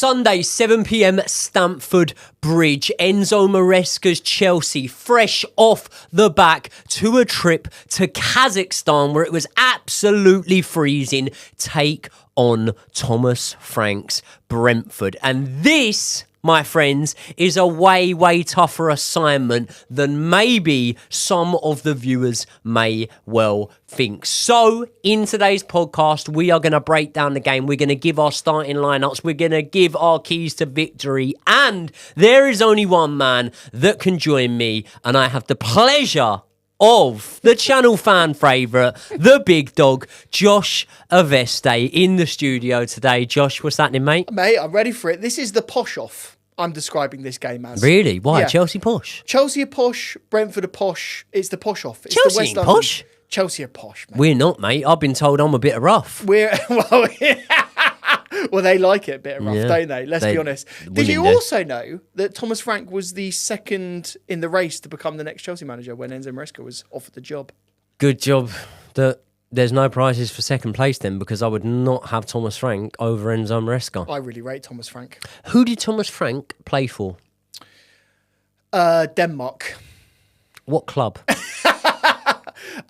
Sunday, 7 p.m, Stamford Bridge. Enzo Maresca's Chelsea, fresh off the back to a trip to Kazakhstan where it was absolutely freezing, take on Thomas Frank's Brentford. And this, my friends, is a way tougher assignment than maybe some of the viewers may well think. So, in today's podcast, we are going to break down the game. We're going to give our starting lineups. We're going to give our keys to victory. And there is only one man that can join me. And I have the pleasure of the channel fan favourite, the big dog, Josh Aveste, in the studio today. Josh, what's happening, mate? Mate, I'm ready for it. This is the posh off I'm describing this game as. Really? Why? Yeah. Chelsea posh? Chelsea are posh, Brentford are posh. It's the posh off. It's Chelsea the West ain't London. posh? Chelsea are posh, mate. We're not, mate. I've been told I'm a bit rough. Well, they like it a bit rough, Yeah. don't they? Let's be honest. Did you do. also know that Thomas Frank was the second in the race to become the next Chelsea manager when Enzo Maresca was offered the job? Good job that there's no prizes for second place then, because I would not have Thomas Frank over Enzo Maresca. I really rate Thomas Frank. Who did Thomas Frank play for? Denmark. What club?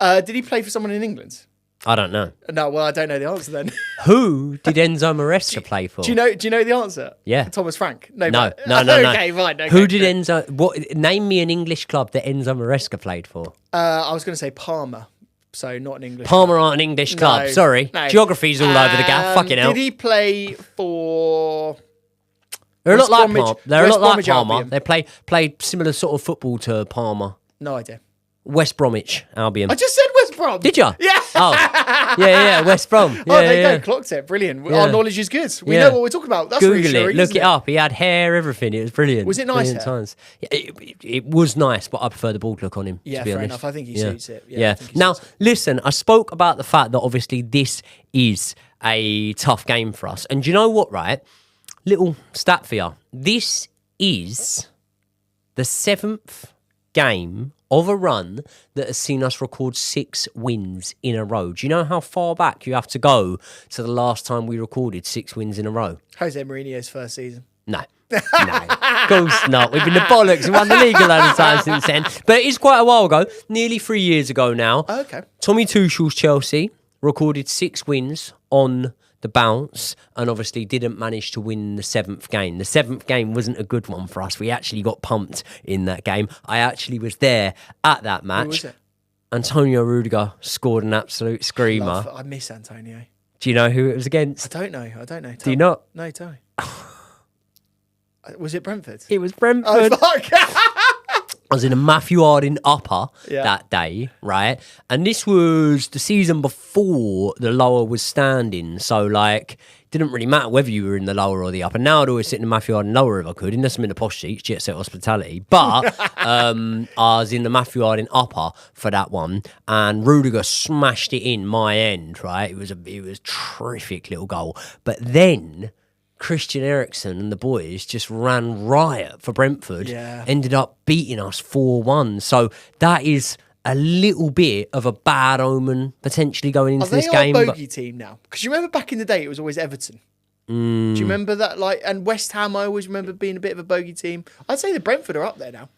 Did he play for someone in England? I don't know. No, well, I don't know the answer then. Who did Enzo Maresca play for? Do you know the answer? Yeah. Thomas Frank? No. but- No. Okay, fine. Okay. Who did Enzo... Name me an English club that Enzo Maresca played for. I was going to say Parma, so not an English. Parma aren't an English club. No, Sorry. no. Geography's all over the gaff. Fucking hell. Did he play for? They're a lot West like Bromwich- Parma. They're a West lot like Bromwich Parma. Albion? They play similar sort of football to Parma. No idea. West Bromwich Albion. I just said West Brom. Did you? Yeah. Oh, yeah, West Brom. Yeah, Oh, there you yeah. go. Clocked it. Brilliant. Yeah. Our knowledge is good. We Yeah. know what we're talking about. That's Google reassuring, it. Look isn't it up. He had hair, everything. It was brilliant. Was it nice Brilliant hair? times. Yeah, it was nice, but I prefer the bald look on him. Yeah, to be fair honest. enough. I think he Yeah. suits it. Yeah, Yeah. I think he Now, suits it. listen. I spoke about the fact that obviously this is a tough game for us, and do you know what? Right, little stat for you. This is the 7th game of a run that has seen us record 6 wins in a row. Do you know how far back you have to go to the last time we recorded 6 wins in a row? Jose Mourinho's first season. No. Of course not. We've been the bollocks. We won the league a load of times since then. But it's quite a while ago, nearly 3 years ago now. Oh, okay. Tommy Tuchel's Chelsea recorded 6 wins on the bounce and obviously didn't manage to win the 7th game. The 7th game wasn't a good one for us. We actually got pumped in that game. I actually was there at that match. Who was it? Antonio Rudiger scored an absolute screamer. I miss Antonio. Do you know who it was against? I don't know. Do you not? No, tell me. Was it Brentford? It was Brentford. Oh, fuck. I was in a Matthew Harding upper Yeah. that day, right? And this was the season before the lower was standing. So, like, it didn't really matter whether you were in the lower or the upper. Now I'd always sit in the Matthew Harding lower if I could, unless I'm in the posh seats, Jet Set Hospitality. But I was in the Matthew Harding upper for that one, and Rudiger smashed it in my end, right? It was a terrific little goal. But then Christian Eriksen and the boys just ran riot for Brentford, Yeah. ended up beating us 4-1. So that is a little bit of a bad omen potentially going into Are they this game. our but bogey team now? Because you remember back in the day, it was always Everton. Do you remember that? Like, and West Ham, I always remember being a bit of a bogey team. I'd say the Brentford are up there now.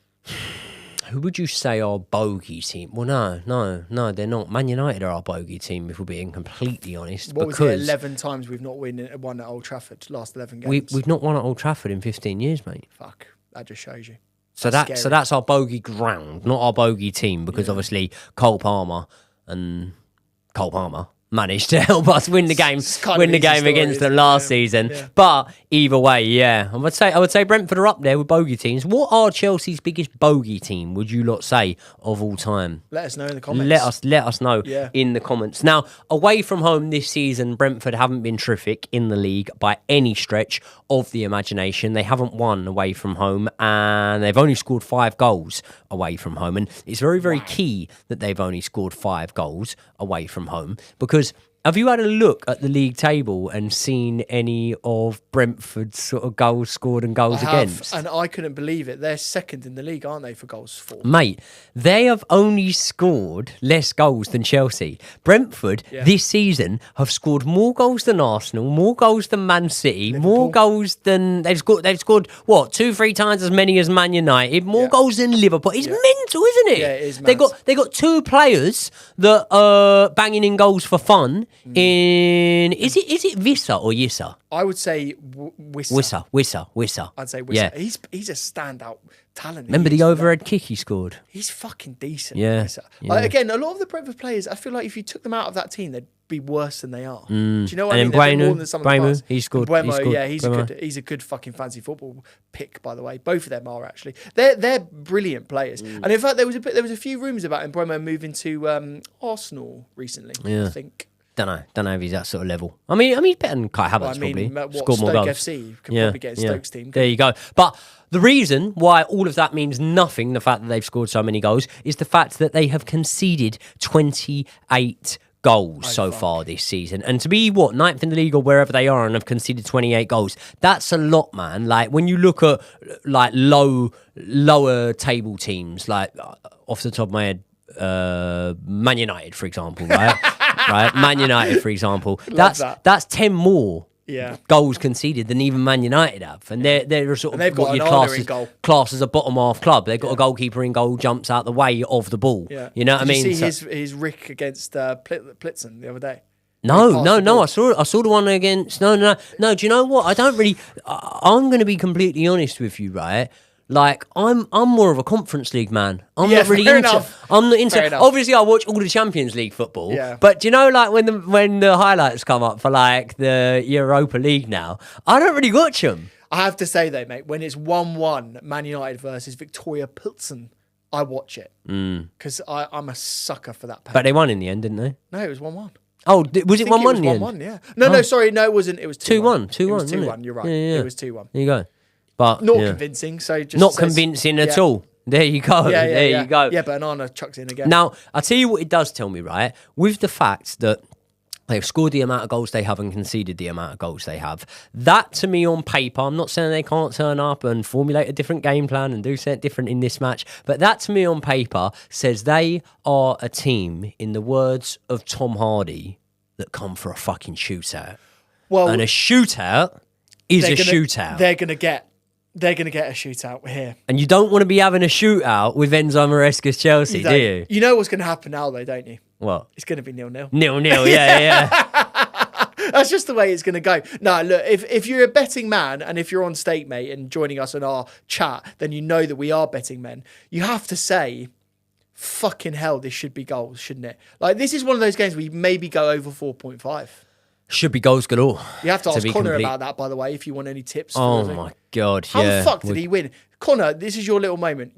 who would you say are bogey team? Well, no, they're not. Man United are our bogey team, if we're being completely honest. What was because it? 11 times we've not won at Old Trafford. Last 11 games. we've not won at Old Trafford in 15 years, mate. Fuck, that just shows you. So That's scary. that's our bogey ground, not our bogey team, because obviously Cole Palmer managed to help us win the game, It's kind of an easy story, against them isn't it? last Yeah. season. Yeah. But either way, yeah, I would say Brentford are up there with bogey teams. What are Chelsea's biggest bogey team? Would you lot say of all time? Let us know in the comments. Let us know Yeah. in the comments. Now, away from home this season, Brentford haven't been terrific in the league by any stretch of the imagination. They haven't won away from home, and they've only scored 5 goals away from home. And it's very, very key that they've only scored 5 goals away from home, because Have you had a look at the league table and seen any of Brentford's sort of goals scored and goals against? And I couldn't believe it. They're second in the league, aren't they, for goals for? Mate, they have only scored less goals than Chelsea. Brentford this season have scored more goals than Arsenal, more goals than Man City, more goals than they've scored what 2-3 times as many as Man United, more goals than Liverpool. It's mental, isn't it? Yeah, it is. They got two players that are banging in goals for fun. In is it Vissa or Yissa? I would say Wissa. Wissa. I'd say Wissa. Yeah. He's a standout talent. Remember the overhead kick he scored? He's fucking decent. Yeah. Wissa. Like, again, a lot of the Brentford players, I feel like if you took them out of that team, they'd be worse than they are. Do you know what I mean? Then More than some of the Bremu, past. he scored. He's a good fucking fancy football pick, by the way. Both of them are actually. They're brilliant players. And in fact, there was a few rumours about Bremo moving to Arsenal recently. I think. Don't know if he's that sort of level. I mean, he's better than Kai Havertz, probably. Scored more goals. FC could probably get in Stoke's team. There you go. But the reason why all of that means nothing, the fact that they've scored so many goals, is the fact that they have conceded 28 goals so far this season. And to be, ninth in the league or wherever they are and have conceded 28 goals, that's a lot, man. Like, when you look at, like, lower table teams, like, off the top of my head, Man United, for example, right? Right, Man United, for example, that's 10 more goals conceded than even Man United have, and they're sort of what you'd class as a bottom half club. They've got a goalkeeper in goal, jumps out the way of the ball. You know what I mean? Did you see his Rick against Plitzen the other day? No. I saw the one against. No. Do you know what? I don't really. I'm going to be completely honest with you, right? Like, I'm more of a Conference League man. I'm not really into. I'm not into. Obviously, I watch all the Champions League football. Yeah. But do you know, like, when the highlights come up for like the Europa League now, I don't really watch them. I have to say though, mate, when it's 1-1 Man United versus Victoria Pilsen, I watch it because I'm a sucker for that. But they won in the end, didn't they? No, it was 1-1. Oh, was it 1-1 in the end? 1-1, yeah. No, sorry, no, it wasn't. It was 2-1. 2-1. It was 2-1. You're right. Yeah. It was 2-1. There you go. But not convincing, so just not convincing at all. There you go. There you go. Yeah, but Anana chucks in again. Now, I'll tell you what it does tell me, right? With the fact that they've scored the amount of goals they have and conceded the amount of goals they have, that to me on paper, I'm not saying they can't turn up and formulate a different game plan and do something different in this match, but that to me on paper says they are a team, in the words of Tom Hardy, that come for a fucking shootout. Well, and a shootout is a shootout. They're going to get a shootout here. And you don't want to be having a shootout with Enzo Maresca's Chelsea, do you? You know what's going to happen now, though, don't you? What? It's going to be 0-0. 0-0, yeah. That's just the way it's going to go. No, look, if you're a betting man and if you're on stake, mate, and joining us on our chat, then you know that we are betting men. You have to say, fucking hell, this should be goals, shouldn't it? Like, this is one of those games where you maybe go over 4.5. Should be goals galore. You have to ask Connor about that, by the way, if you want any tips. Oh my God! How the fuck did he win? Connor, this is your little moment.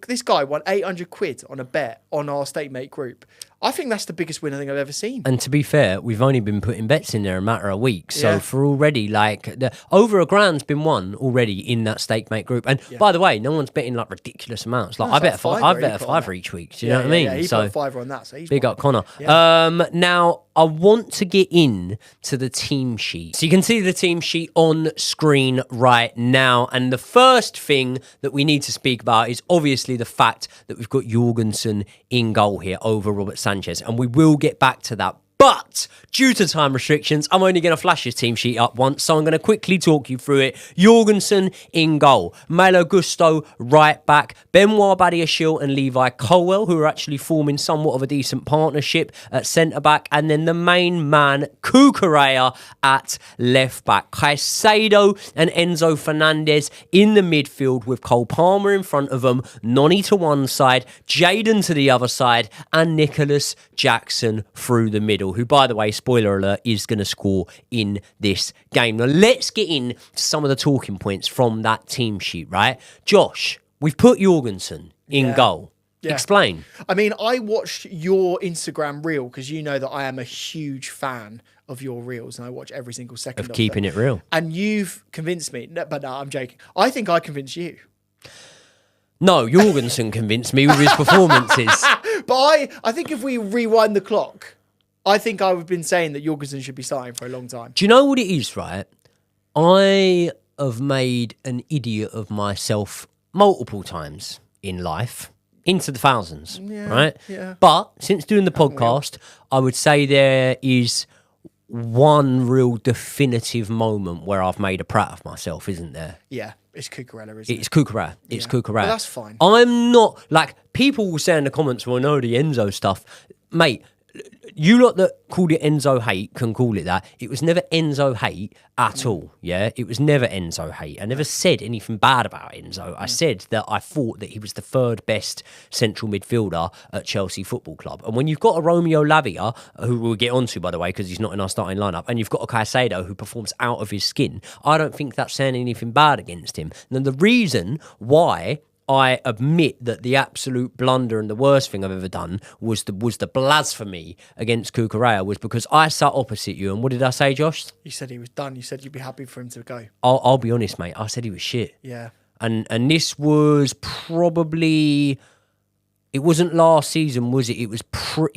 This guy won 800 quid on a bet on our Statemate group. I think that's the biggest win I think I've ever seen. And to be fair, we've only been putting bets in there a matter of weeks. So for already, like, over $1,000's been won already in that Statemate group. And by the way, no one's betting like ridiculous amounts. Like, I bet a fiver each week. Do you know what I mean? Yeah, he put a fiver on that. So he's big up Connor. Yeah. Now, I want to get in to the team sheet. So you can see the team sheet on screen right now. And the first thing that we need to speak about is obviously the fact that we've got Jorgensen in goal here over Robert Sanchez. And we will get back to that. But due to time restrictions, I'm only going to flash his team sheet up once, so I'm going to quickly talk you through it. Jorgensen in goal. Malo Gusto right back. Benoit Badiashile and Levi Colwell, who are actually forming somewhat of a decent partnership at centre-back. And then the main man, Cucurella at left-back. Caicedo and Enzo Fernandez in the midfield with Cole Palmer in front of them. Noni to one side, Jadon to the other side, and Nicholas Jackson through the middle, who, by the way, spoiler alert, is going to score in this game. Now, let's get in to some of the talking points from that team sheet, right? Josh, we've put Jorgensen in goal. Yeah. Explain. I mean, I watched your Instagram reel because you know that I am a huge fan of your reels and I watch every single second of keeping them. It real. And you've convinced me, but no, I'm joking. I think I convinced you. No, Jorgensen convinced me with his performances. But I think if we rewind the clock, I think I've been saying that Jorgensen should be starting for a long time. Do you know what it is, right? I have made an idiot of myself multiple times in life, into the thousands, right? Yeah. But since doing the podcast, I would say there is one real definitive moment where I've made a prat of myself, isn't there? Yeah, it's Cucurella, isn't it? It's Cucurella. It's Cucurella. But that's fine. I'm not, like, people will say in the comments, well, no, the Enzo stuff. Mate, you lot that called it Enzo hate can call it that. It was never Enzo hate at all, yeah? It was never Enzo hate. I never said anything bad about Enzo. I said that I thought that he was the third best central midfielder at Chelsea Football Club. And when you've got a Romeo Lavia, who we'll get onto, by the way, because he's not in our starting lineup, and you've got a Caicedo who performs out of his skin, I don't think that's saying anything bad against him. And the reason why I admit that the absolute blunder and the worst thing I've ever done was the blasphemy against Cucurella was because I sat opposite you, and what did I say, Josh? You said he was done. You said you'd be happy for him to go. I'll be honest, mate. I said he was shit. Yeah. And this was probably... It wasn't last season, was it? It was pre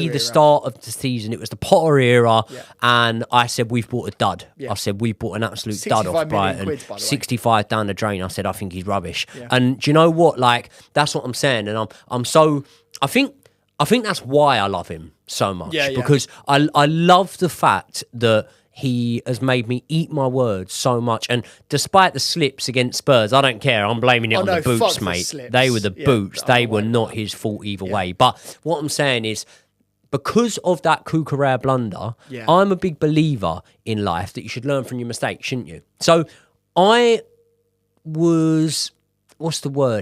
the start of the season. It was the Potter era, and I said we've bought a dud. Yeah. I said we've bought an absolute dud off Brighton. Quid, by the way. 65 down the drain. I said I think he's rubbish. Yeah. And do you know what? Like, that's what I'm saying. And I'm so I think that's why I love him so much. Yeah. Because I love the fact that he has made me eat my words so much. And despite the slips against Spurs, I don't care. I'm blaming it on the boots, mate. They were the boots. They were not his fault either way. But what I'm saying is, because of that Cucurella blunder, I'm a big believer in life that you should learn from your mistakes, shouldn't you? So I was,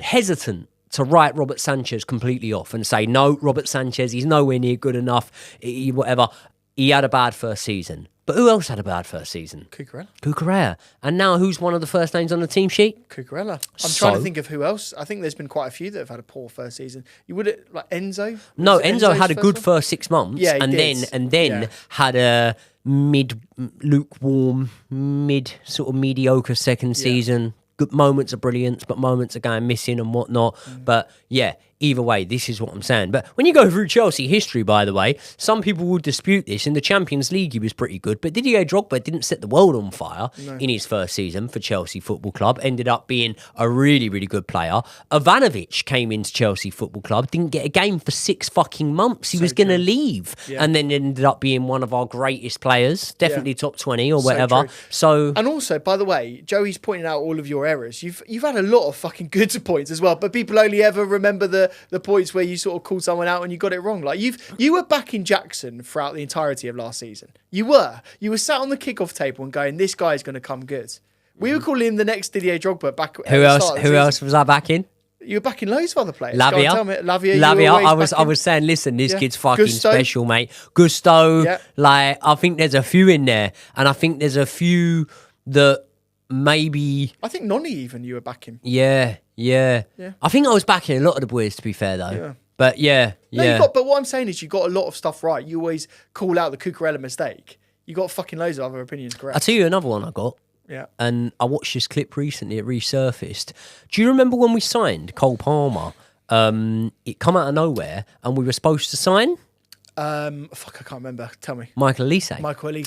hesitant to write Robert Sanchez completely off and say, no, Robert Sanchez, he's nowhere near good enough, whatever. He had a bad first season. But who else had a bad first season? Cucurella. And now who's one of the first names on the team sheet? Cucurella. I'm trying to think of who else. I think there's been quite a few that have had a poor first season. You would like Enzo? No, Enzo had a good first 6 months. Yeah, and then had a lukewarm, sort of mediocre second season. Good moments of brilliance, but moments of going missing and whatnot. But yeah, either way, this is what I'm saying. But when you go through Chelsea history, by the way, some people will dispute this. In the Champions League, he was pretty good, but Didier Drogba didn't set the world on fire in his first season for Chelsea Football Club. Ended up being a really, really good player. Ivanovic came into Chelsea Football Club, didn't get a game for 6 fucking months. He was going to leave, and then ended up being one of our greatest players, definitely top 20 or whatever. So, and also, by the way, Joey's pointing out all of your errors. You've had a lot of fucking good points as well, but people only ever remember the points where you sort of called someone out and you got it wrong. Like you were backing Jackson throughout the entirety of last season. You were sat on the kickoff table and going, this guy's going to come good. We were calling him the next Didier Drogba back. Who else was I backing? You were backing loads of other players. Lavia. I was saying, listen, this kid's fucking special, mate. Gusto, like, I think there's a few in there, and I think there's a few that maybe. I think Noni even you were backing. Yeah. I think I was backing a lot of the boys, to be fair, though. Yeah. But but what I'm saying is you got a lot of stuff right. You always call out the Cucurella mistake. You got fucking loads of other opinions correct. I'll tell you another one I got. Yeah. And I watched this clip recently, it resurfaced. Do you remember when we signed Cole Palmer? It come out of nowhere and we were supposed to sign? I can't remember. Tell me. Michael Elise,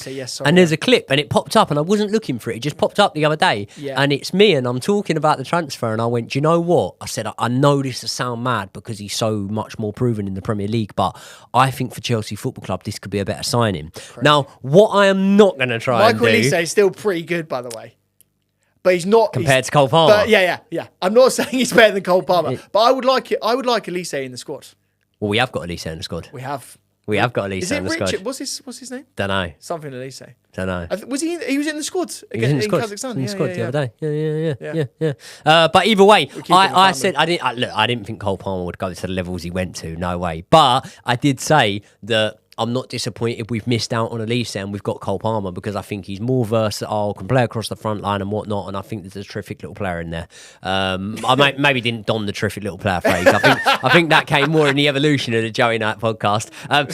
yes, sorry. And there's a clip and it popped up and I wasn't looking for it. It just popped up the other day. Yeah. And it's me and I'm talking about the transfer and I went, do you know what? I said, I know this will sound mad because he's so much more proven in the Premier League, but I think for Chelsea Football Club, this could be a better signing. Correct. Now, what I am not going to try and do... Michael Elise is still pretty good, by the way. But he's not... Compared to Cole Palmer? But yeah. I'm not saying he's better than Cole Palmer, but I would like Elise in the squad. Well, we have got Elise in the squad. We have got Elise in the squad. What's his name? Don't know. Something Elise. Don't know. Was he? He was in the squad in Kazakhstan. In the squad the other day. Yeah. But either way, I said I didn't think Cole Palmer would go to the levels he went to. No way. But I did say that I'm not disappointed we've missed out on Elise and we've got Cole Palmer because I think he's more versatile, can play across the front line and whatnot, and I think there's a terrific little player in there. I maybe didn't don the terrific little player phrase. I think that came more in the evolution of the Joey Knight podcast.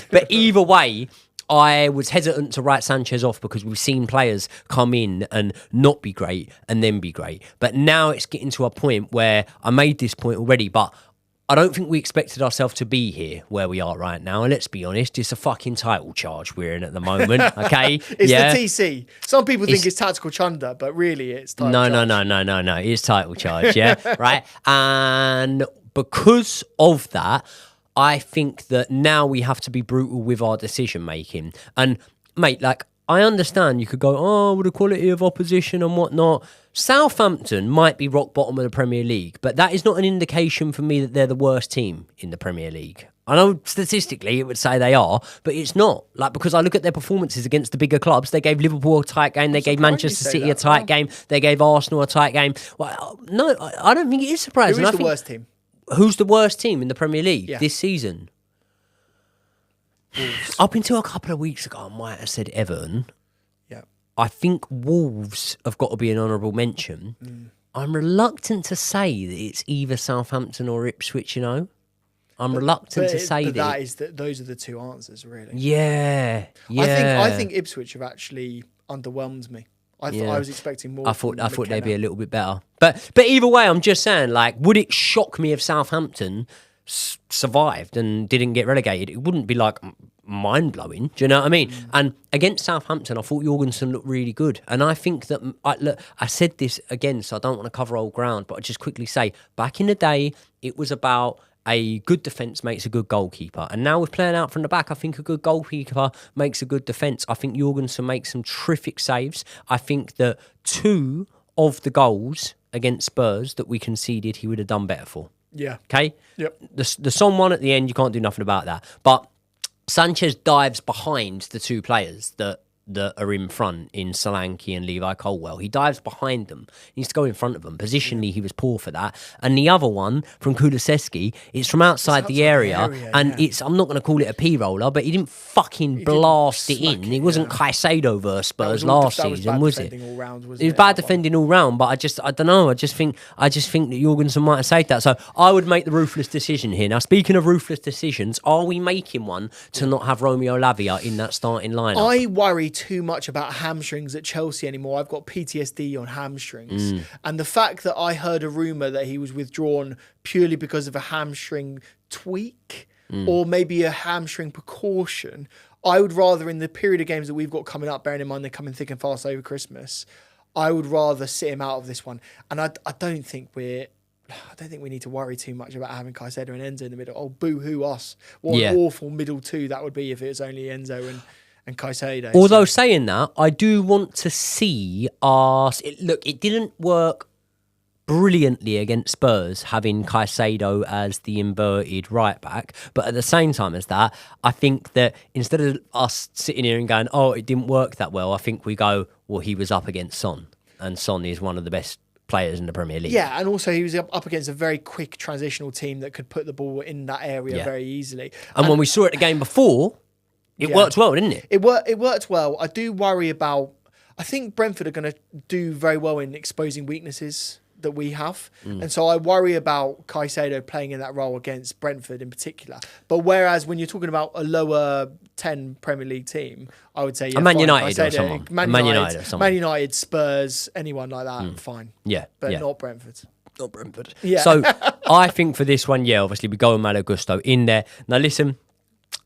But either way, I was hesitant to write Sanchez off because we've seen players come in and not be great and then be great. But now it's getting to a point where I made this point already, but I don't think we expected ourselves to be here where we are right now. And let's be honest, it's a fucking title charge we're in at the moment. Okay, It's the TC. Some people think it's tactical chunder, but really it's title charge. No. It's title charge. Yeah, right. And because of that, I think that now we have to be brutal with our decision making. And mate, like, I understand you could go, oh, with the quality of opposition and whatnot. Southampton might be rock bottom of the Premier League, but that is not an indication for me that they're the worst team in the Premier League. I know statistically it would say they are, but it's not. Like, because I look at their performances against the bigger clubs. They gave Liverpool a tight game. They gave Manchester City a tight game. They gave Arsenal a tight game. Well, no, I don't think it is surprising. Who's the worst team? Who's the worst team in the Premier League this season? Wolves. Up until a couple of weeks ago, I might have said Everton. Yeah. I think Wolves have got to be an honourable mention. I'm reluctant to say that it's either Southampton or Ipswich, you know. I'm reluctant to say that. Those are the two answers, really. Yeah. I think Ipswich have actually underwhelmed me. I was expecting more. I thought they'd be a little bit better. But either way, I'm just saying, like, would it shock me if Southampton survived and didn't get relegated? It wouldn't be like mind blowing. Do you know what I mean? And against Southampton, I thought Jorgensen looked really good. And I think that I said this again, so I don't want to cover old ground, but I just quickly say, back in the day, it was about a good defence makes a good goalkeeper. And now with playing out from the back, I think a good goalkeeper makes a good defence. I think Jorgensen makes some terrific saves. I think that 2 of the goals against Spurs that we conceded, he would have done better for. Yeah. Okay? Yep. The Son one at the end, you can't do nothing about that. But Sanchez dives behind the 2 players that are in front in Solanke and Levi Colwell. He dives behind them. He needs to go in front of them. Positionally, he was poor for that. And the other one from Kulusevski, it's from outside the area. And it's, I'm not going to call it a P-roller, but he didn't fucking blast it in. It wasn't Caicedo versus Spurs last season, was it? It was bad defending all round, but I don't know. I just think that Jorgensen might have saved that. So I would make the ruthless decision here. Now, speaking of ruthless decisions, are we making one to not have Romeo Lavia in that starting lineup? I worry too much about hamstrings at Chelsea anymore. I've got PTSD on hamstrings. And the fact that I heard a rumour that he was withdrawn purely because of a hamstring tweak or maybe a hamstring precaution, I would rather, in the period of games that we've got coming up, bearing in mind they're coming thick and fast over Christmas, I would rather sit him out of this one. And I don't think we need to worry too much about having Caicedo and Enzo in the middle. Oh, boo-hoo us. What an awful middle 2 that would be if it was only Enzo and Caicedo. Although saying that, I do want to see us. Look, it didn't work brilliantly against Spurs having Caicedo as the inverted right back, but at the same time as that, I think that instead of us sitting here and going, oh, it didn't work that well, I think we go, well, he was up against Son, and Son is one of the best players in the Premier League. Yeah, and also he was up against a very quick transitional team that could put the ball in that area very easily. And when we saw it the game before, it worked well, didn't it? It worked well. I do worry about... I think Brentford are going to do very well in exposing weaknesses that we have. And so I worry about Caicedo playing in that role against Brentford in particular. But whereas when you're talking about a lower 10 Premier League team, I would say... Man United or someone. Man United, Spurs, anyone like that, fine. Yeah. But not Brentford. Not Brentford. Yeah. So I think for this one, obviously we go with Malo Gusto in there. Now listen...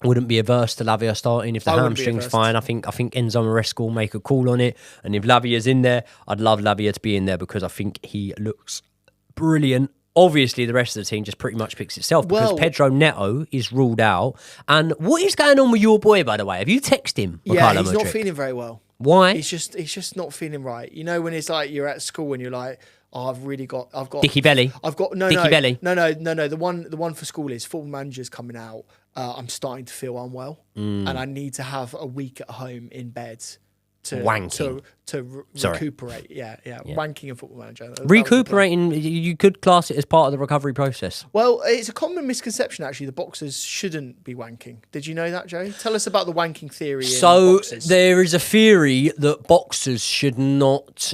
Wouldn't be averse to Lavia starting if the hamstring's fine. I think Enzo Maresca will make a call on it. And if Lavia's in there, I'd love Lavia to be in there because I think he looks brilliant. Obviously, the rest of the team just pretty much picks itself because Pedro Neto is ruled out. And what is going on with your boy, by the way? Have you texted him? Yeah, he's not feeling very well. Why? He's just not feeling right. You know, when it's like you're at school and you're like, oh, I've got Dicky Belly. Belly. No. The one for school is Football Manager's coming out. I'm starting to feel unwell, and I need to have a week at home in bed to recuperate. Yeah, wanking and Football Manager. Recuperating, you could class it as part of the recovery process. Well, it's a common misconception actually. The boxers shouldn't be wanking. Did you know that, Joe? Tell us about the wanking theory. So there is a theory that boxers should not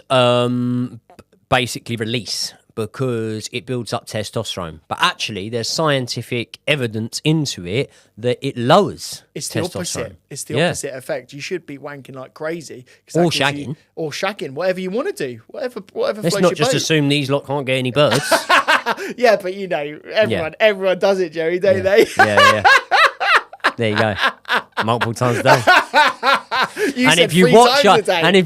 basically release because it builds up testosterone. But actually, there's scientific evidence into it that it lowers It's the opposite. It's the opposite effect. You should be wanking like crazy. Or shagging. Or shagging, whatever you want to do. Whatever Let's floats not your just boat. assume these lot can't get any birds. Yeah, but you know, everyone does it, Joey, don't they? Yeah. There you go. Multiple times a day. If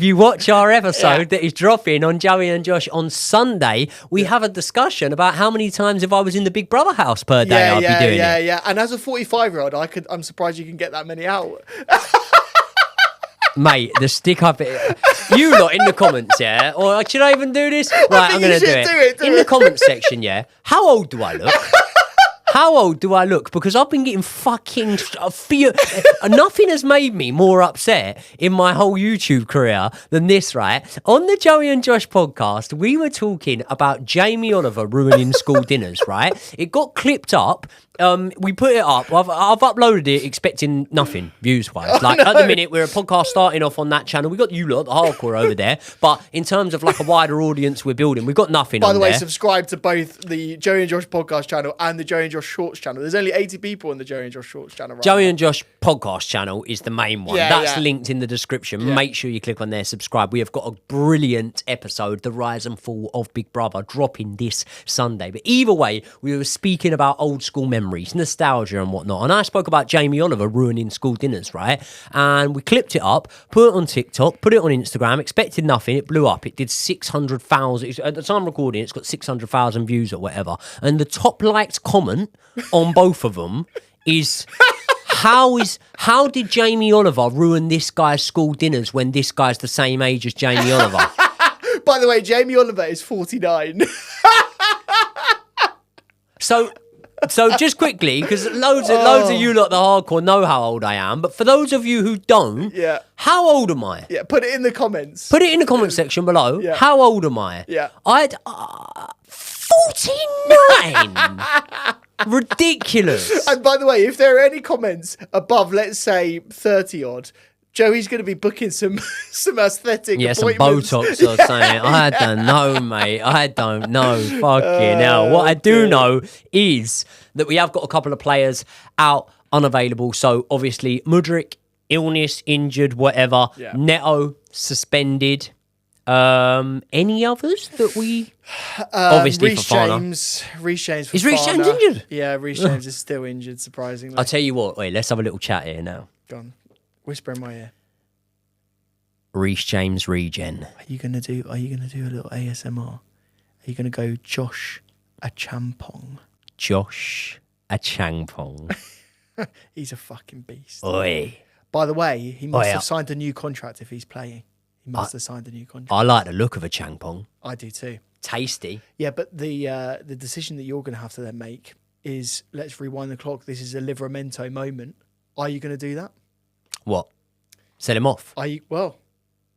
you watch our episode that is dropping on Joey and Josh on Sunday, we have a discussion about how many times if I was in the Big Brother house per day I'd be doing it. Yeah. And as a 45-year-old, I'm surprised you can get that many out. Mate, the stick up. You lot in the comments, yeah? Or should I even do this? Right, I'm going to do it. In the comments section, yeah? How old do I look? How old do I look? Because I've been getting fucking fear. Nothing has made me more upset in my whole YouTube career than this, right? On the Joey and Josh podcast, we were talking about Jamie Oliver ruining school dinners, right? It got clipped up. We put it up. I've uploaded it expecting nothing views-wise. At the minute, we're a podcast starting off on that channel. We got you lot, the hardcore over there. But in terms of like a wider audience we're building, we've got nothing on there. By the way, subscribe to both the Joey and Josh podcast channel and the Joey and Josh Shorts channel. There's only 80 people on the Joey and Josh Shorts channel. Joey and Josh podcast channel is the main one. That's linked in the description. Make sure you click on there, subscribe. We have got a brilliant episode, The Rise and Fall of Big Brother, dropping this Sunday. But either way, we were speaking about old school memories, nostalgia and whatnot. And I spoke about Jamie Oliver ruining school dinners, right? And we clipped it up, put it on TikTok, put it on Instagram, expected nothing. It blew up. It did 600,000. At the time I'm recording, it's got 600,000 views or whatever. And the top liked comment on both of them is... How did Jamie Oliver ruin this guy's school dinners when this guy's the same age as Jamie Oliver? By the way, Jamie Oliver is 49. So just quickly, because loads of you lot, the hardcore, know how old I am. But for those of you who don't, how old am I? Yeah, put it in the comments. Put it in the comment section below. Yeah. How old am I? Yeah. I'd 49. Ridiculous. And by the way, if there are any comments above, let's say 30 odd, Joey's going to be booking some aesthetic appointments. Some Botox or something. I don't know, mate. I don't know. Fucking hell. What I do know is that we have got a couple of players out unavailable. So obviously Mudryk, illness, injured, whatever. Yeah. Neto, suspended. Any others that we obviously Reece Fofana. Reece James. Is Reece James injured? Yeah, Reece James is still injured, surprisingly. I'll tell you what. Wait, let's have a little chat here now. Go on. Whisper in my ear. Reece James regen. Are you gonna do a little ASMR? Are you gonna go Josh a Champong? Josh a Champong. He's a fucking beast. Oi. By the way, he must have signed a new contract if he's playing. He must have signed a new contract. I like the look of a Champong. I do too. Tasty. Yeah, but the decision that you're going to have to then make is, let's rewind the clock. This is a Livramento moment. Are you going to do that? What? Sell him off?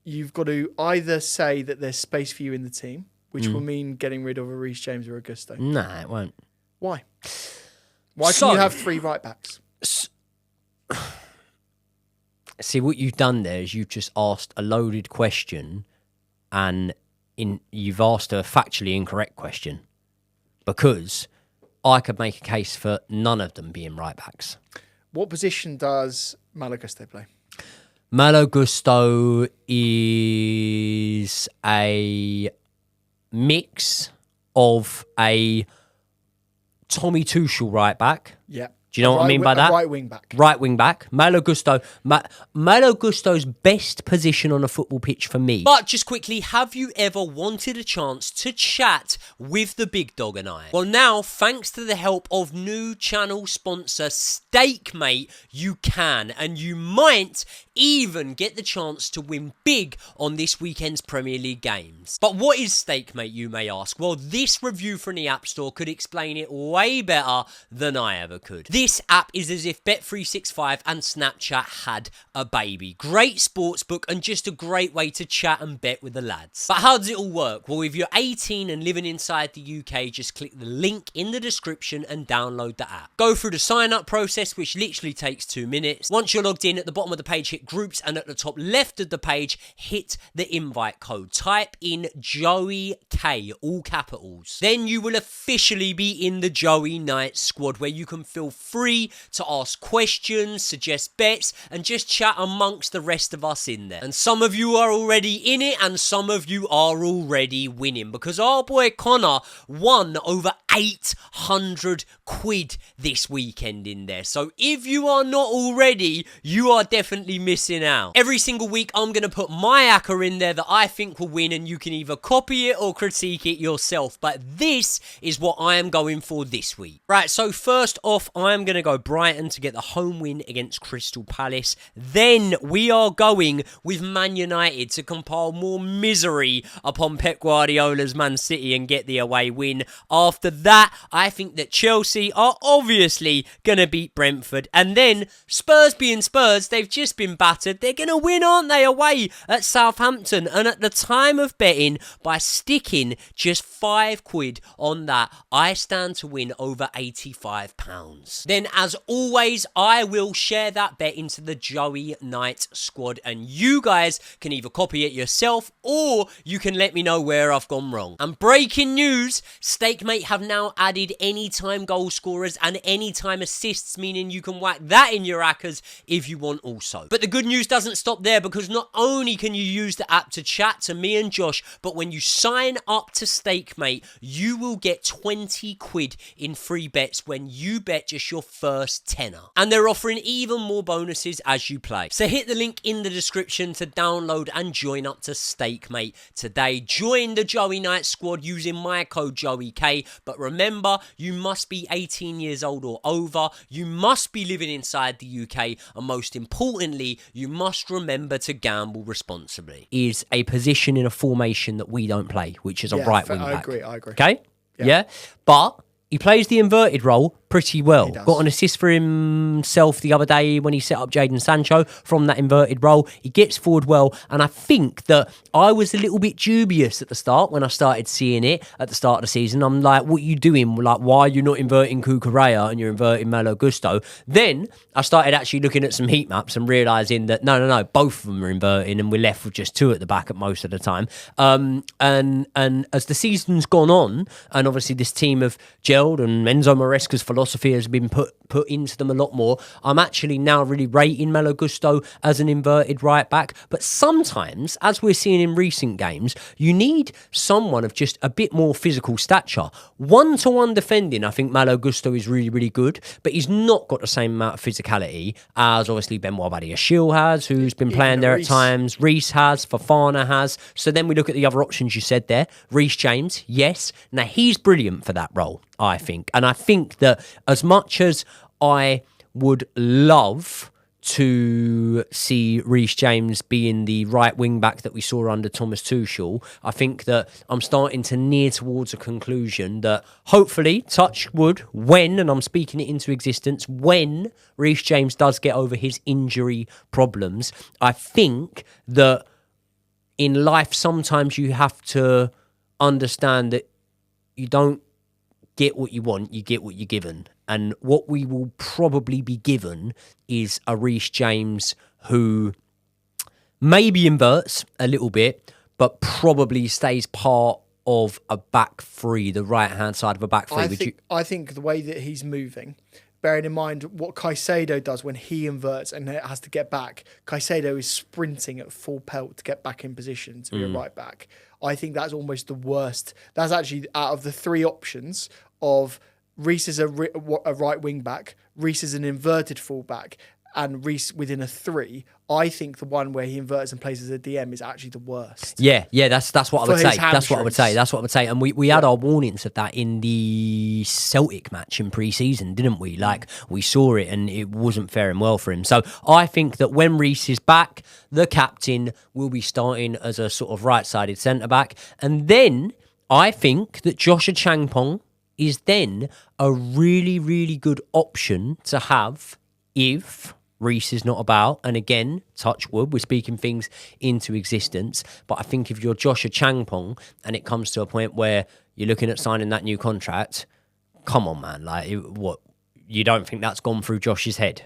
You've got to either say that there's space for you in the team, which will mean getting rid of a Reece James or a Gusto. Nah, it won't. Why? Why can you have 3 right backs? See, what you've done there is you've just asked a loaded question and you've asked a factually incorrect question, because I could make a case for none of them being right backs. What position does Malo Gusto play? Malo Gusto is a mix of a Tommy Tuchel right back. Yeah. Do you know what I mean by that? Right wing back. Right wing back. Malo Gusto. Malo Gusto's best position on a football pitch for me. But just quickly, have you ever wanted a chance to chat with the big dog and I? Well, now, thanks to the help of new channel sponsor StakeMate, you can. And you might even get the chance to win big on this weekend's Premier League games. But what is StakeMate, you may ask? Well, this review from the App Store could explain it way better than I ever could. This app is as if Bet365 and Snapchat had a baby. Great sportsbook and just a great way to chat and bet with the lads. But how does it all work? Well, if you're 18 and living inside the UK, just click the link in the description and download the app. Go through the sign up process, which literally takes 2 minutes. Once you're logged in, at the bottom of the page, hit groups, and at the top left of the page, hit the invite code. Type in JOEYK, all capitals. Then you will officially be in the Joey Night squad, where you can feel free to ask questions, suggest bets, and just chat amongst the rest of us in there. And some of you are already in it, and some of you are already winning, because our boy Connor won over 800 quid this weekend in there. So if you are not already, you are definitely missing out. Every single week, I'm going to put my acca in there that I think will win, and you can either copy it or critique it yourself. But this is what I am going for this week. Right, so first off, I am going to go Brighton to get the home win against Crystal Palace. Then we are going with Man United to compile more misery upon Pep Guardiola's Man City and get the away win. After that, I think that Chelsea are obviously going to beat Brentford. And then Spurs being Spurs, they've just been battered. They're going to win, aren't they, away at Southampton? And at the time of betting, by sticking just £5 on that, I stand to win over £85. Then, as always, I will share that bet into the Joey Night squad, and you guys can either copy it yourself or you can let me know where I've gone wrong. And breaking news, StakeMate have now added anytime goal scorers and anytime assists, meaning you can whack that in your accas if you want also. But the good news doesn't stop there, because not only can you use the app to chat to me and Josh, but when you sign up to StakeMate, you will get 20 quid in free bets when you bet just your first tenner. And they're offering even more bonuses as you play. So hit the link in the description to download and join up to StakeMate today. Join the Joey Night squad using my code JOEYK, but remember, you must be 18 years old or over, you must be living inside the UK, and most importantly, you must remember to gamble responsibly. Is a position in a formation that we don't play, which is a right wing back. I agree. Okay? Yeah. But he plays the inverted role pretty well. Got an assist for himself the other day when he set up Jadon Sancho from that inverted role. He gets forward well, and I think that I was a little bit dubious at the start when I started seeing it at the start of the season. I'm like, what are you doing? Like, why are you not inverting Cucurella and you're inverting Malo Gusto? Then I started actually looking at some heat maps and realising that no, both of them are inverting, and we're left with just two at the back at most of the time. And as the season's gone on, and obviously this team have gelled, and Enzo Maresca's philosophy has been put into them a lot more, I'm actually now really rating Malo Gusto as an inverted right back. But sometimes, as we're seeing in recent games, you need someone of just a bit more physical stature. 1-to-1 defending, I think Malo Gusto is really, really good, but he's not got the same amount of physicality as obviously Benoit Badiashile has, who's been playing there at times. Reece has, Fofana has. So then we look at the other options you said there. Reece James, yes. Now, he's brilliant for that role, I think. And I think that as much as I would love to see Reece James being the right wing back that we saw under Thomas Tuchel, I think that I'm starting to near towards a conclusion that hopefully, touch wood, when, and I'm speaking it into existence, when Reece James does get over his injury problems, I think that in life sometimes you have to understand that you don't get what you want, you get what you're given. And what we will probably be given is a Reece James who maybe inverts a little bit, but probably stays part of a back three, the right-hand side of a back three. I think the way that he's moving, bearing in mind what Caicedo does when he inverts and has to get back, Caicedo is sprinting at full pelt to get back in position to be a right back. I think that's almost the worst. That's actually, out of the three options of Reece is a right wing back, Reece is an inverted fullback, and Reece within a three, I think the one where he inverts and plays as a DM is actually the worst. Yeah, that's what I would say. That's what I would say. And we had our warnings of that in the Celtic match in pre-season, didn't we? Like, we saw it and it wasn't faring well for him. So I think that when Reece is back, the captain will be starting as a sort of right-sided centre-back. And then I think that Joshua Changpong is then a really, really good option to have if Reece is not about. And again, touch wood, we're speaking things into existence. But I think if you're Joshua Changpong and it comes to a point where you're looking at signing that new contract, come on, man. Like, what? You don't think that's gone through Josh's head?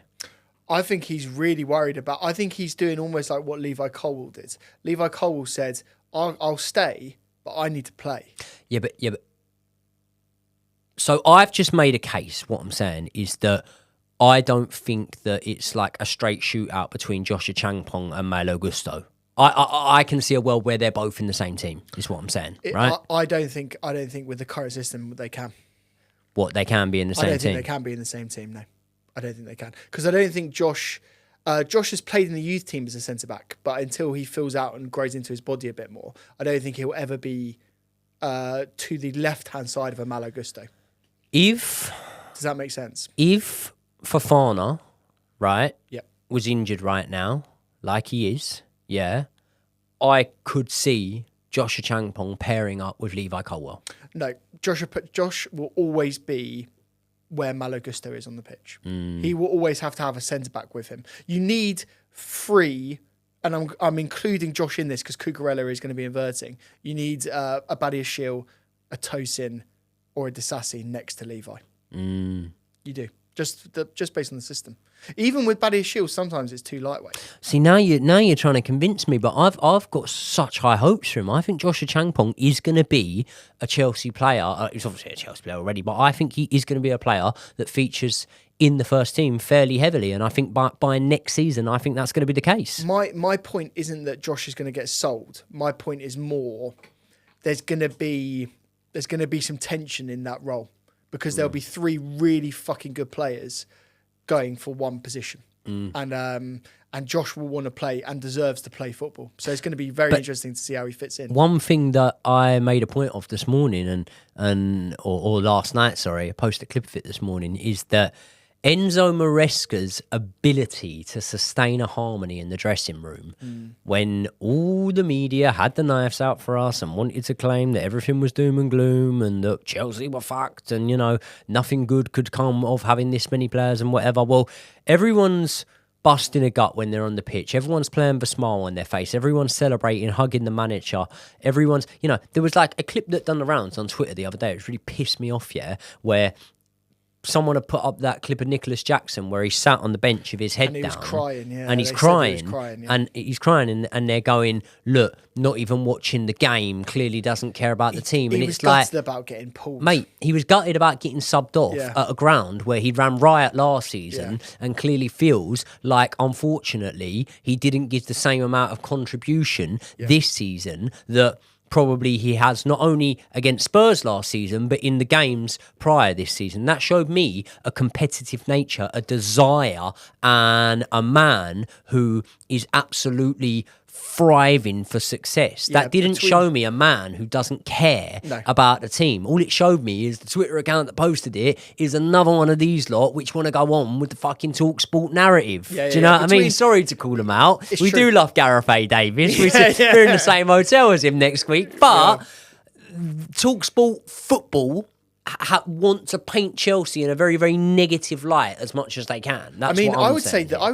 I think he's really worried about. I think he's doing almost like what Levi Colwill did. Levi Colwill said, "I'll stay, but I need to play." Yeah, but so I've just made a case. What I'm saying is that I don't think that it's like a straight shootout between Joshua Changpong and Malo Gusto. I can see a world where they're both in the same team. Is what I'm saying, right? I don't think with the current system they can. What, they can be in the same team? I don't think they can be in the same team. No, I don't think they can, because I don't think Josh has played in the youth team as a centre back, but until he fills out and grows into his body a bit more, I don't think he'll ever be to the left hand side of a Malo Gusto. Does that make sense? If Fofana, right, yep, was injured right now, like he is, yeah, I could see Joshua Changpong pairing up with Levi Colwill. No, Josh will always be where Malo Gusto is on the pitch. He will always have to have a centre back with him. You need three, and I'm including Josh in this because Cucurella is going to be inverting. You need a Badiashile, a Tosin, or a Disasi next to Levi. You do. Just based on the system. Even with Badiashile, sometimes it's too lightweight. See, now you're trying to convince me, but I've got such high hopes for him. I think Joshua Changpong is going to be a Chelsea player. He's obviously a Chelsea player already, but I think he is going to be a player that features in the first team fairly heavily. And I think by next season, I think that's going to be the case. My point isn't that Josh is going to get sold. My point is more, there's going to be some tension in that role, because there'll be three really fucking good players going for one position. And Josh will want to play and deserves to play football. So it's going to be very interesting to see how he fits in. One thing that I made a point of this morning or last night, sorry, I posted a clip of it this morning, is that Enzo Maresca's ability to sustain a harmony in the dressing room when all the media had the knives out for us and wanted to claim that everything was doom and gloom and that Chelsea were fucked and, nothing good could come of having this many players and whatever. Well, everyone's busting a gut when they're on the pitch. Everyone's playing with a smile on their face. Everyone's celebrating, hugging the manager. Everyone's, there was like a clip that done the rounds on Twitter the other day. It really pissed me off, where someone had put up that clip of Nicholas Jackson where he sat on the bench with his head down. And he was crying, yeah. And he's crying. And he's crying, and they're going, look, not even watching the game, clearly doesn't care about the team. And he was gutted about getting pulled. Mate, he was gutted about getting subbed off at a ground where he ran riot last season and clearly feels like, unfortunately, he didn't give the same amount of contribution this season that probably he has, not only against Spurs last season, but in the games prior this season. That showed me a competitive nature, a desire, and a man who is absolutely thriving for success. That didn't show me a man who doesn't care about the team. All it showed me is the Twitter account that posted it is another one of these lot which want to go on with the fucking TalkSport narrative. Do you know what I mean? Sorry to call them out. We do love Gareth A. Davis. We're in the same hotel as him next week. But TalkSport football want to paint Chelsea in a very, very negative light as much as they can. That's I would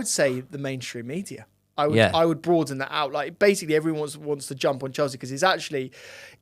say the mainstream media. I would broaden that out. Like, basically everyone wants to jump on Chelsea because it's actually,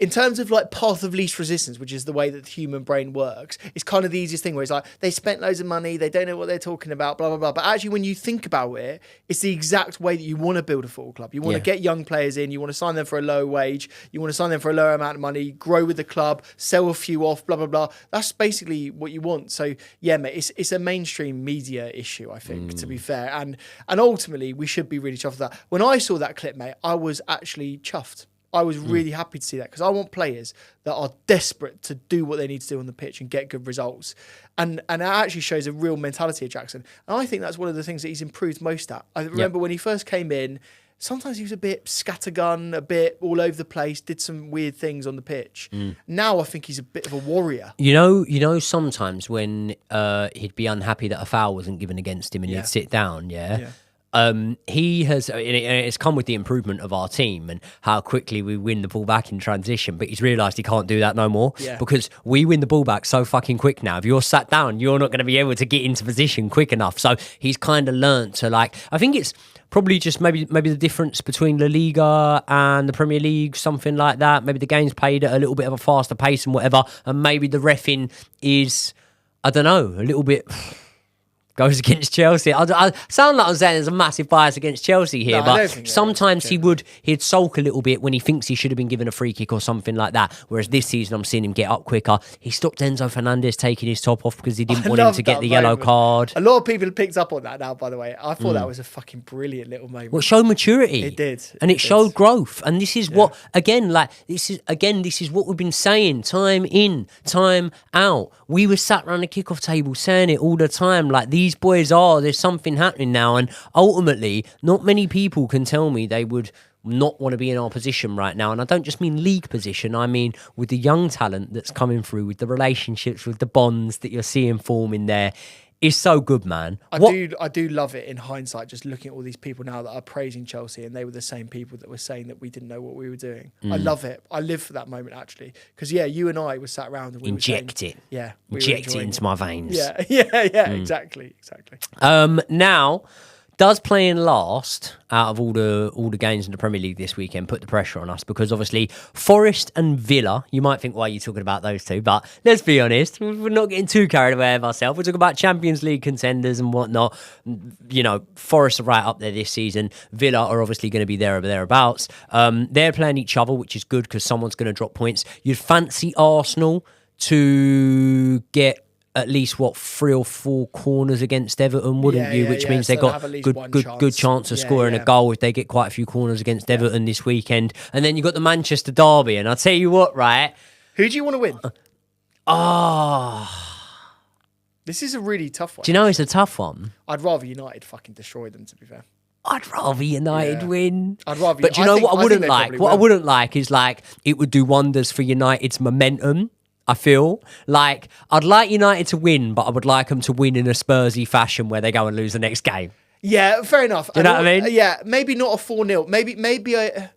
in terms of like path of least resistance, which is the way that the human brain works, it's kind of the easiest thing where it's like, they spent loads of money, they don't know what they're talking about, blah, blah, blah. But actually when you think about it, it's the exact way that you want to build a football club. You want to get young players in, you want to sign them for a low wage, you want to sign them for a lower amount of money, grow with the club, sell a few off, blah, blah, blah. That's basically what you want. So yeah, mate, it's a mainstream media issue, I think, to be fair. And ultimately we should be really chuffed with that. When I saw that clip, mate, I was actually chuffed. I was really happy to see that because I want players that are desperate to do what they need to do on the pitch and get good results. And it actually shows a real mentality of Jackson. And I think that's one of the things that he's improved most at. I remember when he first came in, sometimes he was a bit scattergun, a bit all over the place, did some weird things on the pitch. Now I think he's a bit of a warrior. You know, sometimes when he'd be unhappy that a foul wasn't given against him and he'd sit down, he has, and it's come with the improvement of our team and how quickly we win the ball back in transition, but he's realised he can't do that no more because we win the ball back so fucking quick now. If you're sat down, you're not going to be able to get into position quick enough. So he's kind of learnt to, like, I think it's probably just maybe the difference between La Liga and the Premier League, something like that. Maybe the game's played at a little bit of a faster pace and whatever, and maybe the reffing is, I don't know, a little bit goes against Chelsea. I sound like I'm saying there's a massive bias against Chelsea here, No, I don't but think sometimes he'd sulk a little bit when he thinks he should have been given a free kick or something like that. Whereas this season, I'm seeing him get up quicker. He stopped Enzo Fernandez taking his top off because he didn't want him to get the yellow card. A lot of people have picked up on that now, by the way. I thought that was a fucking brilliant little moment. Well, it showed maturity. It did. And it showed growth. And this is what, this is what we've been saying time in, time out. We were sat around the kickoff table saying it all the time. Like, these boys there's something happening now. And ultimately, not many people can tell me they would not want to be in our position right now. And I don't just mean league position. I mean with the young talent that's coming through, with the relationships, with the bonds that you're seeing forming there. It's so good, man. I do love it in hindsight, just looking at all these people now that are praising Chelsea, and they were the same people that were saying that we didn't know what we were doing. I love it. I live for that moment, actually. Because, you and I were sat around and we inject were saying, it. Yeah. Inject it into my veins. Yeah, exactly. Now, does playing last out of all the games in the Premier League this weekend put the pressure on us? Because obviously Forest and Villa, you might think, why are you talking about those two? But let's be honest, we're not getting too carried away of ourselves. We're talking about Champions League contenders and whatnot. You know, Forest are right up there this season. Villa are obviously going to be there or thereabouts. They're playing each other, which is good because someone's going to drop points. You'd fancy Arsenal to get at least 3 or 4 corners against Everton, wouldn't you? Which means they got good chance of scoring a goal if they get quite a few corners against Everton this weekend. And then you got the Manchester derby, and I'll tell you what, right? Who do you want to win? This is a really tough one. Do you know it's a tough one? I'd rather United fucking destroy them, to be fair. I'd rather United win. I'd rather. But do you know what I wouldn't like? What I wouldn't like is it would do wonders for United's momentum. I feel like I'd like United to win, but I would like them to win in a Spursy fashion where they go and lose the next game. Yeah, fair enough. Do you know what I mean? Yeah, maybe not a 4-0.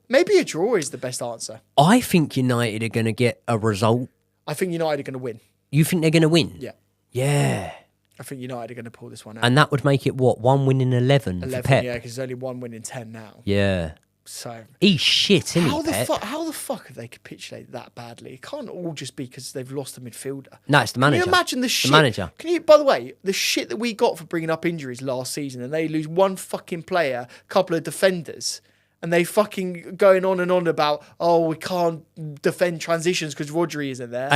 Maybe a draw is the best answer. I think United are going to get a result. I think United are going to win. You think they're going to win? Yeah. Yeah. I think United are going to pull this one out. And that would make it, 1 win in 11 for Pep? Yeah, because there's only 1 win in 10 now. Yeah. So he's shit, isn't he, Pep? How the fuck have they capitulated that badly? It can't all just be because they've lost a midfielder. No, it's the manager. Can you imagine the shit? The manager. By the way, the shit that we got for bringing up injuries last season, and they lose one fucking player, a couple of defenders, and they fucking going on and on about, we can't defend transitions because Rodri isn't there.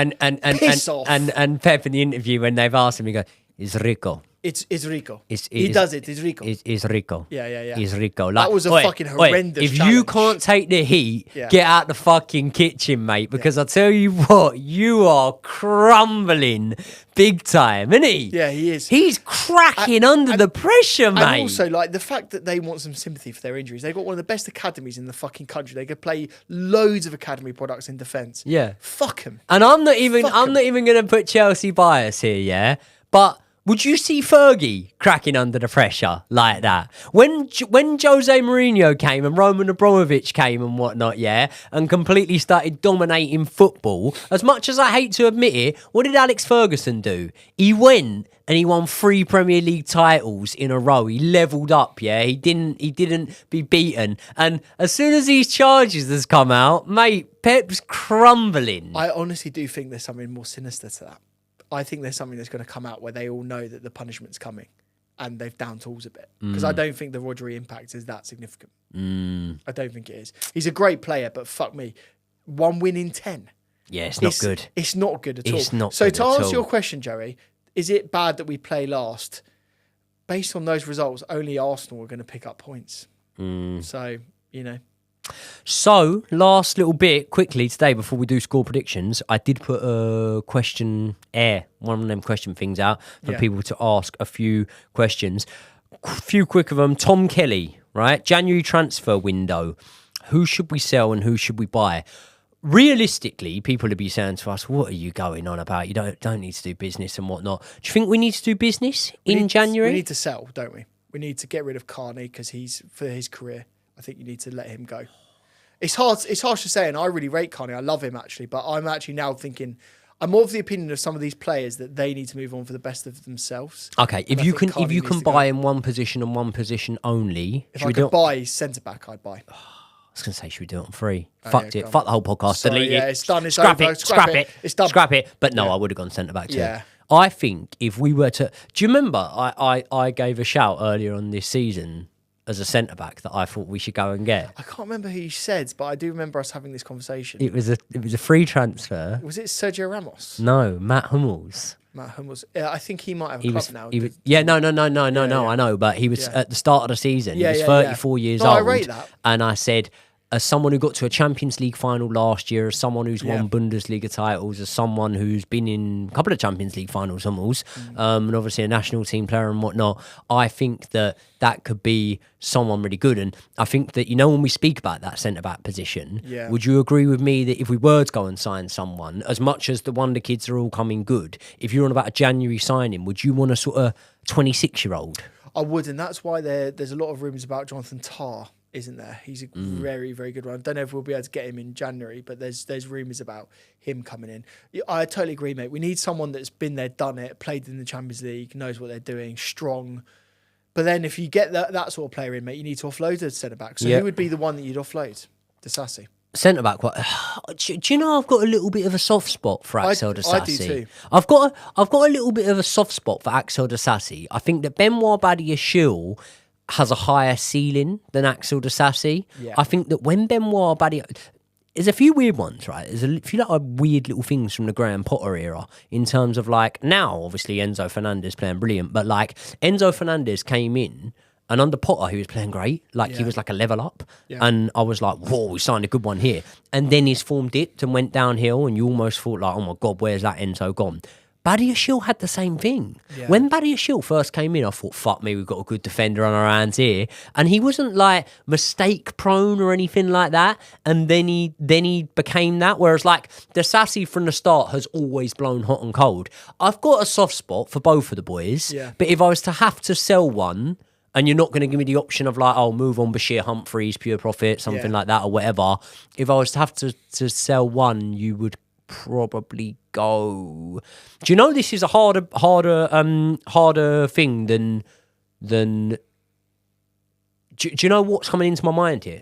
Piss off. And Pep in the interview when they've asked him, he goes, "It's Rico." It's Rico. He does it. It's Rico. It's Rico. Yeah. It's Rico. That was a fucking horrendous If challenge. you can't take the heat, get out the fucking kitchen, mate. Because I tell you what, you are crumbling big time, isn't he? Yeah, he is. He's cracking under the pressure, mate. And also, the fact that they want some sympathy for their injuries. They've got one of the best academies in the fucking country. They could play loads of academy products in defence. Yeah. Fuck them. And I'm not even going to put Chelsea bias here, yeah? But would you see Fergie cracking under the pressure like that? When Jose Mourinho came and Roman Abramovich came and whatnot, yeah, and completely started dominating football, as much as I hate to admit it, what did Alex Ferguson do? He went and he won 3 Premier League titles in a row. He levelled up, yeah. He didn't be beaten. And as soon as these charges has come out, mate, Pep's crumbling. I honestly do think there's something more sinister to that. I think there's something that's going to come out where they all know that the punishment's coming and they've down tools a bit. Because I don't think the Rodri impact is that significant. I don't think it is. He's a great player, but fuck me. 1 win in 10. Yeah, it's not good. It's not good at all. It's not so good to at answer all. your question, Joey, is it bad that we play last? Based on those results, only Arsenal are going to pick up points. So, So, last little bit, quickly today, before we do score predictions, I did put a questionnaire, one of them question things out for people to ask a few questions. A few quick of them. Tom Kelly, right? January transfer window. Who should we sell and who should we buy? Realistically, people would be saying to us, what are you going on about? You don't need to do business and whatnot. Do you think we need to do business in January? We need to sell, don't we? We need to get rid of Carney because for his career. I think you need to let him go. It's harsh to say, and I really rate Carney. I love him, actually. But I'm actually now thinking, I'm more of the opinion of some of these players that they need to move on for the best of themselves. Okay, if you can buy in one position and one position only. If I could buy centre-back, I'd buy. I was going to say, should we do it on free? Fucked it. Fuck the whole podcast. Sorry, Delete yeah, it. it's done. It's Scrap over. it. Scrap it. It's done. Scrap it. But no, I would have gone centre-back too. Yeah. I think if we were to... Do you remember I gave a shout earlier on this season as a centre-back that I thought we should go and get? I can't remember who you said, but I do remember us having this conversation. It was a free transfer. Was it Sergio Ramos? No, Matt Hummels. Matt Hummels. I think he might have a club now. No, I know, but he was at the start of the season. He was 34 years old. I rate that. And I said, as someone who got to a Champions League final last year, as someone who's won Bundesliga titles, as someone who's been in a couple of Champions League finals almost, and obviously a national team player and whatnot, I think that could be someone really good. And I think that, when we speak about that centre-back position, would you agree with me that if we were to go and sign someone, as much as the Wonder Kids are all coming good, if you're on about a January signing, would you want a sort of 26-year-old? I would, and that's why there's a lot of rumours about Jonathan Tah, isn't there? He's a very, very good one. I don't know if we'll be able to get him in January, but there's rumours about him coming in. I totally agree, mate. We need someone that's been there, done it, played in the Champions League, knows what they're doing, strong. But then if you get that sort of player in, mate, you need to offload a centre-back. So who would be the one that you'd offload? Disasi. Centre-back, do you know I've got a little bit of a soft spot for Axel Disasi? I do too. I've got a little bit of a soft spot for Axel Disasi. I think that Benoit Badiashile has a higher ceiling than Axel Disasi. Yeah. I think that when Benoit Badiashile... There's a few weird ones, right? There's a few weird little things from the Graham Potter era in terms of now, obviously, Enzo Fernandez playing brilliant, but Enzo Fernandez came in and under Potter, he was playing great. He was like a level up. Yeah. And I was like, whoa, we signed a good one here. And then his form dipped and went downhill and you almost thought oh my God, where's that Enzo gone? Badiashile had the same thing. Yeah. When Badiashile first came in, I thought, fuck me, we've got a good defender on our hands here. And he wasn't mistake prone or anything like that. And then he became that. Whereas Disasi from the start has always blown hot and cold. I've got a soft spot for both of the boys. Yeah. But if I was to have to sell one, and you're not going to give me the option of move on Bashir Humphreys, pure profit, something like that or whatever. If I was to have to sell one, you would probably go. Do you know this is a harder thing than? Do you know what's coming into my mind here?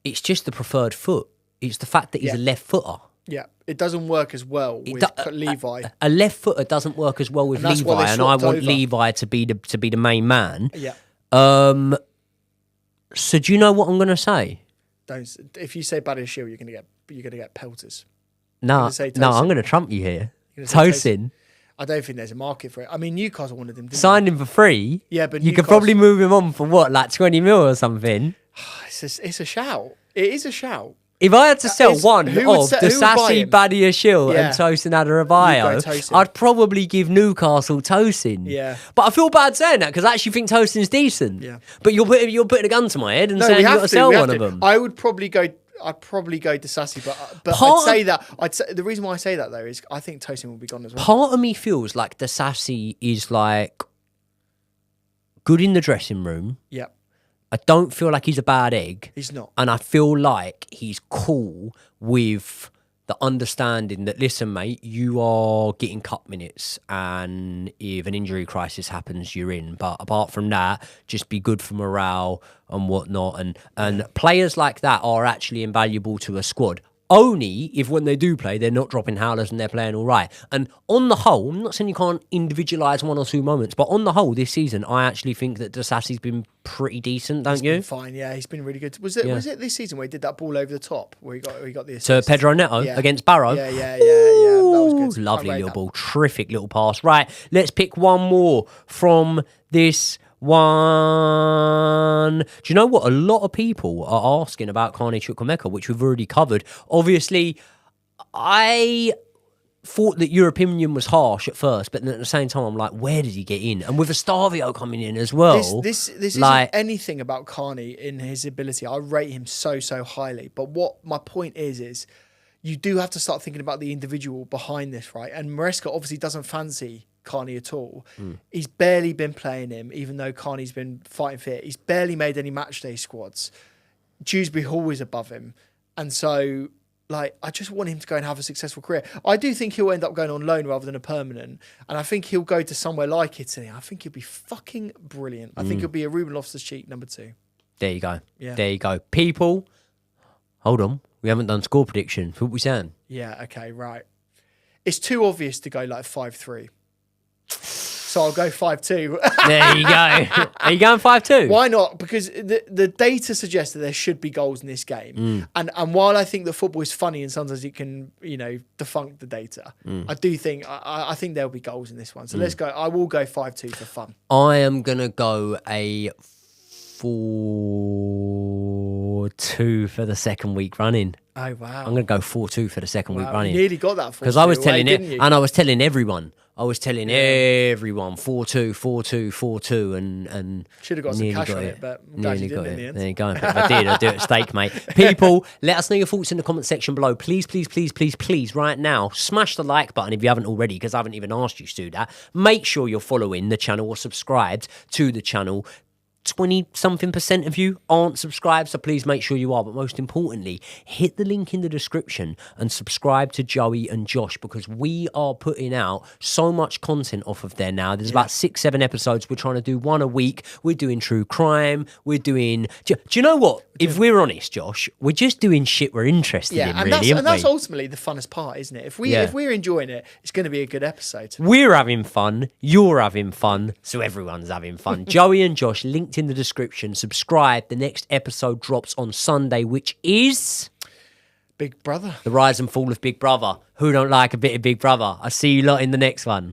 It's just the preferred foot. It's the fact that he's a left footer. Yeah, it doesn't work as well with Levi. A left footer doesn't work as well with Levi, and I want Levi to be the main man. Yeah. So do you know what I'm going to say? Don't. If you say Badiashile, you're gonna get pelters. No, I'm going to trump you here. Tosin. I don't think there's a market for it. I mean, Newcastle wanted him. Signed him for free. Yeah, but you could probably move him on for what, 20 mil or something. It's a shout. It is a shout. If I had to sell one of Disasi, Badiashile and Tosin Adarabioyo, I'd probably give Newcastle Tosin. Yeah. But I feel bad saying that because I actually think Tosin's decent. Yeah. But you're putting a gun to my head and saying you've got to sell one of them. I'd probably go Disasi, but I'd say the reason why I say that though is I think Tosin will be gone as well. Part of me feels like Disasi is good in the dressing room. Yeah. I don't feel like he's a bad egg. He's not. And I feel like he's cool with the understanding that, listen, mate, you are getting cup minutes and if an injury crisis happens, you're in. But apart from that, just be good for morale and whatnot. And players like that are actually invaluable to a squad. Only if when they do play, they're not dropping howlers and they're playing all right. And on the whole, I'm not saying you can't individualise one or two moments, but on the whole, this season, I actually think that Disasi's been pretty decent, don't you? He's been fine, yeah. He's been really good. Was it this season where he did that ball over the top, where he got the assist? To Pedro Neto against Barrow? Yeah. That was good. Lovely little ball. Terrific little pass. Right, let's pick one more from this one. Do you know what? A lot of people are asking about Carney Chukwuemeka, which we've already covered. Obviously, I thought that your opinion was harsh at first, but then at the same time, I'm like, where did he get in? And with Estavio coming in as well. This isn't anything about Carney in his ability. I rate him so highly. But what my point is you do have to start thinking about the individual behind this, right? And Maresca obviously doesn't fancy Carney at all. He's barely been playing him, even though Carney's been fighting fit. He's barely made any matchday squads. Dewsbury Hall is above him. And so, I just want him to go and have a successful career. I do think he'll end up going on loan rather than a permanent. And I think he'll go to somewhere like Italy. I think he'll be fucking brilliant. I think he'll be a Ruben Loftus-Cheek number 2. There you go. Yeah. There you go. People, hold on. We haven't done score prediction. What are we saying? Yeah, okay, right. it's too obvious to go like 5-3. So I'll go 5-2. There you go. Are you going 5-2? Why not? Because the data suggests that there should be goals in this game. And while I think that football is funny and sometimes it can, defunk the data, I do think I think there'll be goals in this one. So let's go. I will go 5-2 for fun. I am going to go a 4-2 for the second week running. Oh, wow. I'm going to go 4-2 for the second week running. You nearly got that 4-2 because I was telling away, it, didn't you? and I was telling everyone. I was telling everyone 4-2, 4-2, 4-2, and should have got some cash on it, but I'm glad you didn't in the end. There you go. But if I did, I'd do it at stake, mate. People, let us know your thoughts in the comment section below. Please, please, please, please, please, right now, smash the like button if you haven't already, because I haven't even asked you to do that. Make sure you're following the channel or subscribed to the channel. 20-something% of you aren't subscribed, so please make sure you are. But most importantly, hit the link in the description and subscribe to Joey and Josh, because we are putting out so much content off of there now. There's about 6-7 episodes. We're trying to do one a week. We're doing true crime. We're doing... Do you know what? If we're honest, Josh, we're just doing shit we're interested in, really, and that's ultimately the funnest part, isn't it? If we're enjoying it, it's going to be a good episode. We're having fun. You're having fun. So everyone's having fun. Joey and Josh, linked in the description. Subscribe. The next episode drops on Sunday, which is... Big Brother. The rise and fall of Big Brother. Who don't like a bit of Big Brother? I see you lot in the next one.